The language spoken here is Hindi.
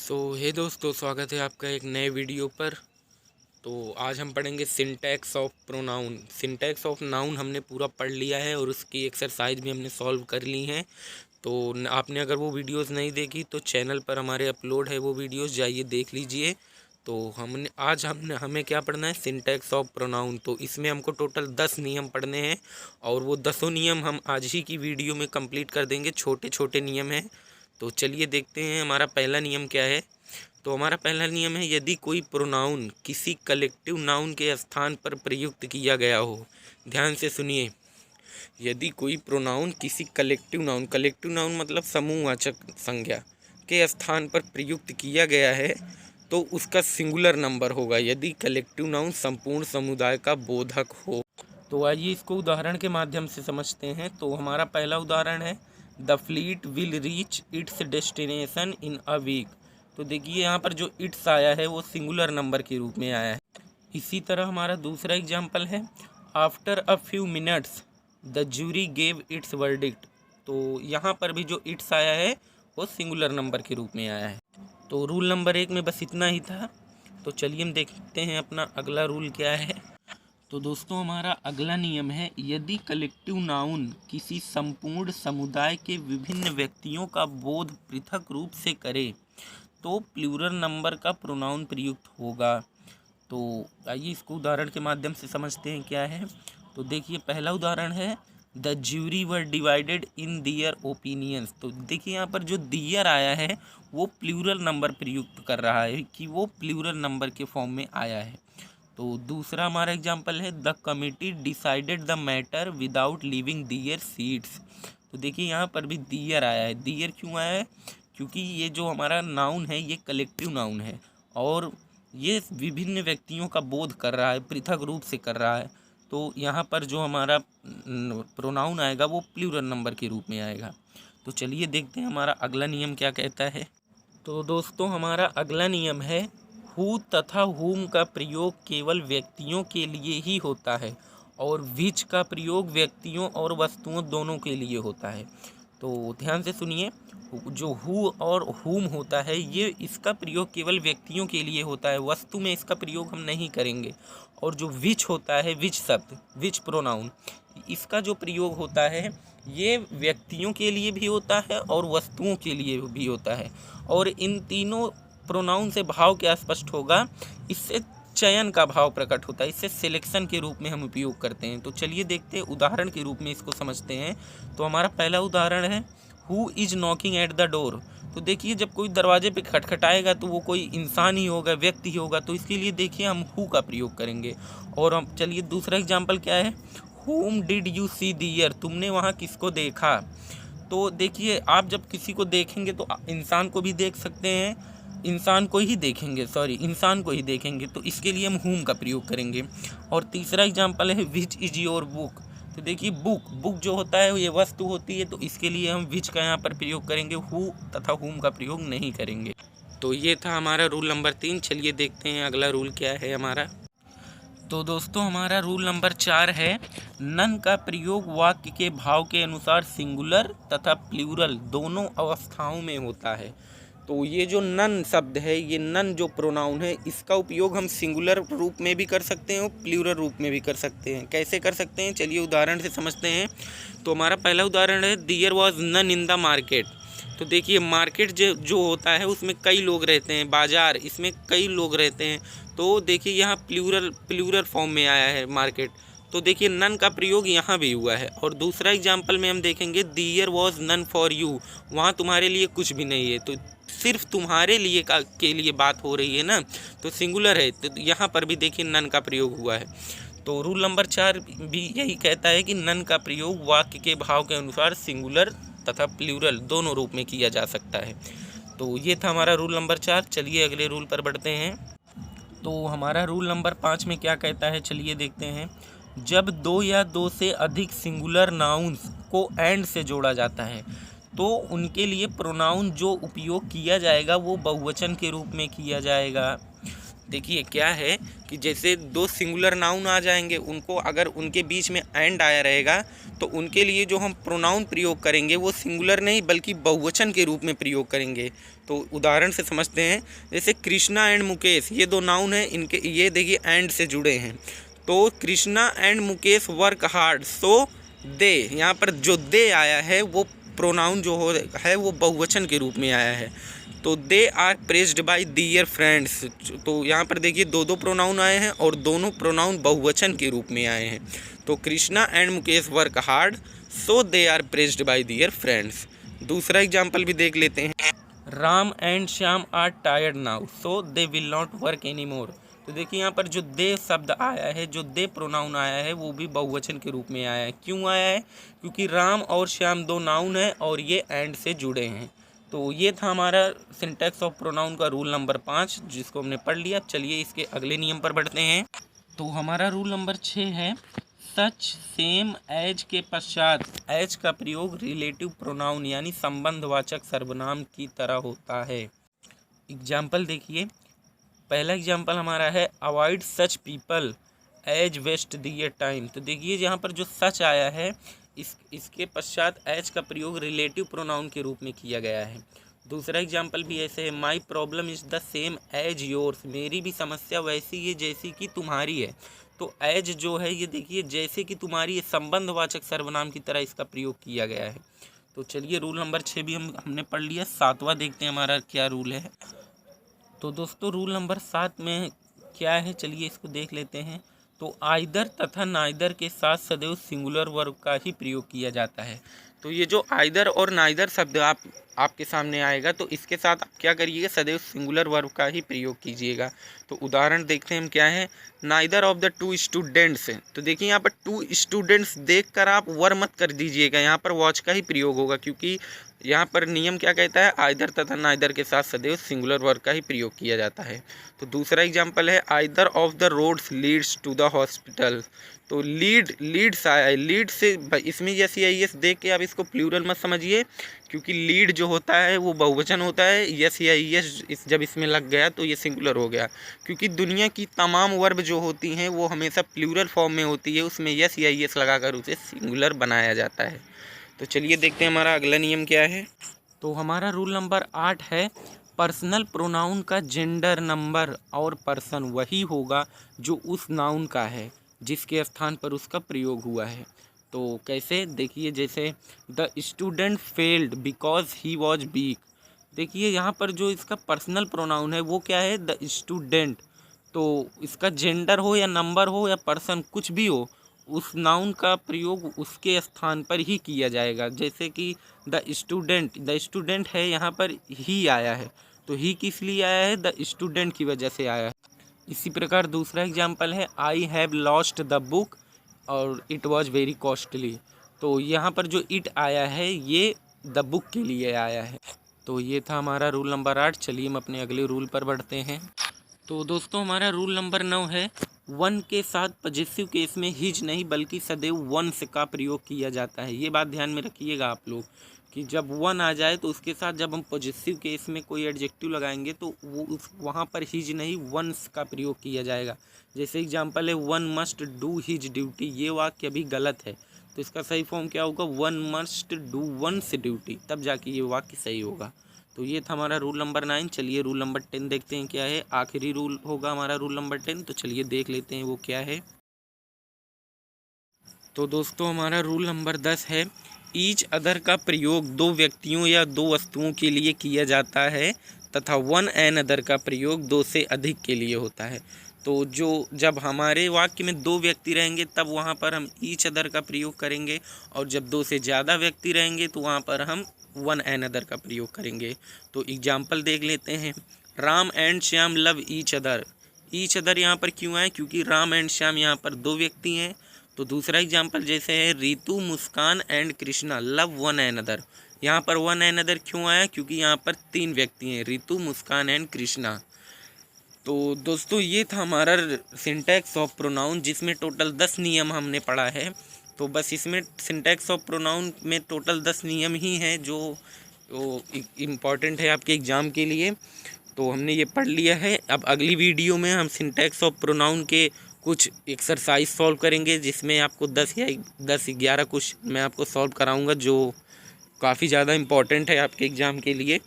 हे दोस्तों, स्वागत है आपका एक नए वीडियो पर। तो आज हम पढ़ेंगे syntax of pronoun. Syntax of noun हमने पूरा पढ़ लिया है और उसकी एक्सरसाइज भी हमने सॉल्व कर ली हैं। तो आपने अगर वो वीडियोस नहीं देखी तो चैनल पर हमारे अपलोड है वो वीडियोस, जाइए देख लीजिए। तो हमने हमें क्या पढ़ना है, सिंटैक्स ऑफ प्रोनाउन। तो इसमें हमको टोटल 10 नियम पढ़ने हैं और वो 10 नियम हम आज ही की वीडियो में कंप्लीट कर देंगे। छोटे छोटे नियम हैं। तो चलिए देखते हैं हमारा पहला नियम क्या है। तो हमारा पहला नियम है, यदि कोई प्रोनाउन किसी कलेक्टिव नाउन के स्थान पर प्रयुक्त किया गया हो। ध्यान से सुनिए, यदि कोई प्रोनाउन किसी कलेक्टिव नाउन मतलब समूहवाचक संज्ञा के स्थान पर प्रयुक्त किया गया है तो उसका सिंगुलर नंबर होगा, यदि कलेक्टिव नाउन संपूर्ण समुदाय का बोधक हो। तो आइए इसको उदाहरण के माध्यम से समझते हैं। तो हमारा पहला उदाहरण है, the fleet will reach its destination in a week. तो देखिए यहाँ पर जो इट्स आया है वो सिंगुलर नंबर के रूप में आया है। इसी तरह हमारा दूसरा एग्जाम्पल है, after a few minutes the jury gave its verdict. तो यहाँ पर भी जो इट्स आया है वो सिंगुलर नंबर के रूप में आया है। तो रूल नंबर 1 में बस इतना ही था। तो चलिए हम देखते हैं अपना अगला रूल क्या है। तो दोस्तों हमारा अगला नियम है, यदि कलेक्टिव नाउन किसी संपूर्ण समुदाय के विभिन्न व्यक्तियों का बोध पृथक रूप से करे तो प्लूरल नंबर का प्रोनाउन प्रयुक्त होगा। तो आइए इसको उदाहरण के माध्यम से समझते हैं क्या है। तो देखिए पहला उदाहरण है, the jury were divided in their opinions. तो देखिए यहाँ पर जो दियर आया है वो प्लूरल नंबर प्रयुक्त कर रहा है कि वो प्लूरल नंबर के फॉर्म में आया है। तो दूसरा हमारा एग्जाम्पल है, the committee decided the matter without leaving their seats. तो देखिए यहाँ पर भी दियर आया है। दियर क्यों आया है? क्योंकि ये जो हमारा नाउन है ये कलेक्टिव नाउन है और ये विभिन्न व्यक्तियों का बोध कर रहा है, पृथक रूप से कर रहा है। तो यहाँ पर जो हमारा प्रोनाउन आएगा वो प्लूरल नंबर के रूप में आएगा। तो चलिए देखते हैं हमारा अगला नियम क्या कहता है। तो दोस्तों हमारा अगला नियम है, हु तथा हुम का प्रयोग केवल व्यक्तियों के लिए ही होता है और विच का प्रयोग व्यक्तियों और वस्तुओं दोनों के लिए होता है। तो ध्यान से सुनिए, जो हु और हुम होता है ये इसका प्रयोग केवल व्यक्तियों के लिए होता है, वस्तु में इसका प्रयोग हम नहीं करेंगे। और जो विच होता है, विच शब्द, विच प्रोनाउन, इसका जो प्रयोग होता है ये व्यक्तियों के लिए भी होता है और वस्तुओं के लिए भी होता है। और इन तीनों प्रोनाउन से भाव क्या स्पष्ट होगा, इससे चयन का भाव प्रकट होता है, इससे सिलेक्शन के रूप में हम उपयोग करते हैं। तो चलिए देखते हैं, उदाहरण के रूप में इसको समझते हैं। तो हमारा पहला उदाहरण है, who is knocking at the door. तो देखिए जब कोई दरवाजे पे खटखटाएगा तो वो कोई इंसान ही होगा, व्यक्ति ही होगा, तो इसके लिए देखिए हम हु का प्रयोग करेंगे। और हम चलिए दूसरा एग्जाम्पल क्या है, हुम डिड यू सी दियर। तुमने वहाँ किसको देखा। तो देखिए आप जब किसी को देखेंगे तो इंसान को भी देख सकते हैं, इंसान को ही देखेंगे, तो इसके लिए हम हुम का प्रयोग करेंगे। और तीसरा एग्जाम्पल है, विच इज योर बुक। तो देखिए बुक जो होता है ये वस्तु होती है, तो इसके लिए हम विच का यहाँ पर प्रयोग करेंगे, हु तथा हुम का प्रयोग नहीं करेंगे। तो ये था हमारा रूल नंबर 3। चलिए देखते हैं अगला रूल क्या है हमारा। तो दोस्तों हमारा रूल नंबर 4 है, नन का प्रयोग वाक्य के भाव के अनुसार सिंगुलर तथा प्लूरल दोनों अवस्थाओं में होता है। तो ये जो नन शब्द है, ये नन जो प्रोनाउन है, इसका उपयोग हम सिंगुलर रूप में भी कर सकते हैं और प्लूरल रूप में भी कर सकते हैं। कैसे कर सकते हैं, चलिए उदाहरण से समझते हैं। तो हमारा पहला उदाहरण है, there was none in the market. तो देखिए मार्केट जो होता है उसमें कई लोग रहते हैं, बाजार, इसमें कई लोग रहते हैं। तो देखिए यहाँ प्लूरल फॉर्म में आया है मार्केट। तो देखिए नन का प्रयोग यहाँ भी हुआ है। और दूसरा एग्जाम्पल में हम देखेंगे, there was none for you. वहाँ तुम्हारे लिए कुछ भी नहीं है, तो सिर्फ तुम्हारे लिए के लिए बात हो रही है ना, तो सिंगुलर है, तो यहाँ पर भी देखिए नन का प्रयोग हुआ है। तो रूल नंबर 4 भी यही कहता है कि नन का प्रयोग वाक्य के भाव के अनुसार सिंगुलर तथा प्लूरल दोनों रूप में किया जा सकता है। तो ये था हमारा रूल नंबर 4। चलिए अगले रूल पर बढ़ते हैं। तो हमारा रूल नंबर 5 में क्या कहता है, चलिए देखते हैं। जब 2 या 2 से अधिक सिंगुलर नाउन्स को एंड से जोड़ा जाता है तो उनके लिए प्रोनाउन जो उपयोग किया जाएगा वो बहुवचन के रूप में किया जाएगा। देखिए क्या है कि जैसे दो सिंगुलर नाउन आ जाएंगे, उनको अगर उनके बीच में एंड आया रहेगा तो उनके लिए जो हम प्रोनाउन प्रयोग करेंगे वो सिंगुलर नहीं बल्कि बहुवचन के रूप में प्रयोग करेंगे। तो उदाहरण से समझते हैं, जैसे कृष्णा एंड मुकेश, ये दो नाउन हैं, इनके ये देखिए एंड से जुड़े हैं। तो Krishna and Mukesh work hard so they, यहाँ पर जो दे आया है वो प्रोनाउन जो है वो बहुवचन के रूप में आया है। तो they are praised by their friends, तो यहाँ पर देखिए दो दो प्रोनाउन आए हैं और दोनों प्रोनाउन बहुवचन के रूप में आए हैं। तो Krishna and Mukesh work hard so they are praised by their friends. दूसरा एग्जाम्पल भी देख लेते हैं, Ram and Shyam are tired now so they will not work any more. तो देखिए यहाँ पर जो दे शब्द आया है, जो दे प्रोनाउन आया है वो भी बहुवचन के रूप में आया है। क्यों आया है? क्योंकि राम और श्याम दो नाउन है और ये एंड से जुड़े हैं। तो ये था हमारा सिंटैक्स ऑफ प्रोनाउन का रूल नंबर 5, जिसको हमने पढ़ लिया। चलिए इसके अगले नियम पर बढ़ते हैं। तो हमारा रूल नंबर 6 है, सच सेम एज के पश्चात एज का प्रयोग रिलेटिव प्रोनाउन यानी संबंधवाचक सर्वनाम की तरह होता है। एग्जाम्पल देखिए, पहला एग्जाम्पल हमारा है avoid such people as waste their time. तो देखिए यहाँ पर जो सच आया है इसके पश्चात एज का प्रयोग रिलेटिव प्रोनाउन के रूप में किया गया है। दूसरा एग्जाम्पल भी ऐसे है, my problem is the same as yours, मेरी भी समस्या वैसी है जैसी कि तुम्हारी है। तो एज जो है ये देखिए जैसे कि तुम्हारी है, संबंधवाचक सर्वनाम की तरह इसका प्रयोग किया गया है। तो चलिए रूल नंबर 6 भी हमने पढ़ लिया। 7वां देखते हैं हमारा क्या रूल है। तो दोस्तों रूल नंबर 7 में क्या है, चलिए इसको देख लेते हैं। तो आइदर तथा नाइदर के साथ सदैव सिंगुलर वर्ब का ही प्रयोग किया जाता है। तो ये जो आइदर और नाइदर शब्द आपके सामने आएगा तो इसके साथ आप क्या करिएगा, सदैव सिंगुलर वर्ब का ही प्रयोग कीजिएगा। तो उदाहरण देखते हैं हम क्या है, neither of the two students. तो देखिए यहाँ पर टू स्टूडेंट्स देखकर आप वर मत कर दीजिएगा, यहाँ पर वॉच का ही प्रयोग होगा, क्योंकि यहाँ पर नियम क्या कहता है, आइदर तथा नाइदर के साथ सदैव सिंगुलर वर्ब का ही प्रयोग किया जाता है। तो दूसरा एग्जाम्पल है, either of the roads leads to the hospital. तो लीड्स आया है, लीड से इसमें जैसी एस देख के आप इसको प्लूरल मत समझिए, क्योंकि लीड जो होता है वो बहुवचन होता है। यस या एस जब इसमें लग गया तो ये सिंगुलर हो गया, क्योंकि दुनिया की तमाम वर्ब जो होती हैं वो हमेशा प्लूरल फॉर्म में होती है, उसमें यस या एस लगाकर उसे सिंगुलर बनाया जाता है। तो चलिए देखते हैं हमारा अगला नियम क्या है। तो हमारा रूल नंबर 8 है, पर्सनल प्रोनाउन का जेंडर नंबर और पर्सन वही होगा जो उस नाउन का है जिसके स्थान पर उसका प्रयोग हुआ है। तो कैसे, देखिए जैसे the student failed because he was weak. देखिए यहाँ पर जो इसका पर्सनल प्रोनाउन है वो क्या है, द स्टूडेंट। तो इसका जेंडर हो या नंबर हो या पर्सन कुछ भी हो, उस नाउन का प्रयोग उसके स्थान पर ही किया जाएगा। जैसे कि द स्टूडेंट है, यहाँ पर ही आया है, तो ही किस लिए आया है, द स्टूडेंट की वजह से आया है। इसी प्रकार दूसरा एग्जाम्पल है, I have lost the book और इट वॉज वेरी कॉस्टली। तो यहाँ पर जो इट आया है ये द बुक के लिए आया है। तो ये था हमारा रूल नंबर 8। चलिए हम अपने अगले रूल पर बढ़ते हैं। तो दोस्तों हमारा रूल नंबर 9 है, वन के साथ पॉजिटिव केस में हिज नहीं बल्कि सदैव वंस का प्रयोग किया जाता है। ये बात ध्यान में रखिएगा आप लोग कि जब वन आ जाए तो उसके साथ जब हम पॉजिटिव केस में कोई एडजेक्टिव लगाएंगे तो वो वहाँ पर हिज नहीं वंस का प्रयोग किया जाएगा। जैसे एग्जांपल है, one must do his duty, ये वाक्य भी गलत है, तो इसका सही फॉर्म क्या होगा, one must do once duty, तब जाके ये वाक्य सही होगा। तो ये था हमारा रूल नंबर 9। चलिए रूल नंबर 10 देखते हैं क्या है, आखिरी रूल होगा हमारा रूल नंबर 10। तो चलिए देख लेते हैं वो क्या है। तो दोस्तों हमारा रूल नंबर 10 है, ईच अदर का प्रयोग दो व्यक्तियों या दो वस्तुओं के लिए किया जाता है तथा वन एन अदर का प्रयोग दो से अधिक के लिए होता है। तो जब हमारे वाक्य में दो व्यक्ति रहेंगे तब वहाँ पर हम ईच अदर का प्रयोग करेंगे, और जब दो से ज़्यादा व्यक्ति रहेंगे तो वहाँ पर हम वन एन अदर का प्रयोग करेंगे। तो एग्जाम्पल देख लेते हैं, Ram and Shyam love each other. Each other यहाँ पर क्यों आए, क्योंकि राम एंड श्याम यहाँ पर दो व्यक्ति हैं। तो दूसरा एग्जाम्पल जैसे है, Ritu Muskan and Krishna love one another. यहाँ पर वन एन अदर क्यों आया, क्योंकि यहाँ पर तीन व्यक्ति हैं, रितु मुस्कान एंड कृष्णा। तो दोस्तों ये था हमारा सिंटैक्स ऑफ प्रोनाउन, जिसमें टोटल 10 नियम हमने पढ़ा है। तो बस इसमें सिंटैक्स ऑफ प्रोनाउन में टोटल 10 नियम ही हैं जो इम्पॉर्टेंट है आपके एग्ज़ाम के लिए। तो हमने ये पढ़ लिया है। अब अगली वीडियो में हम सिंटैक्स ऑफ प्रोनाउन के कुछ एक्सरसाइज सॉल्व करेंगे, जिसमें आपको 10 या 11 क्वेश्चन मैं आपको सॉल्व कराऊंगा, जो काफ़ी ज़्यादा इम्पोर्टेंट है आपके एग्ज़ाम के लिए।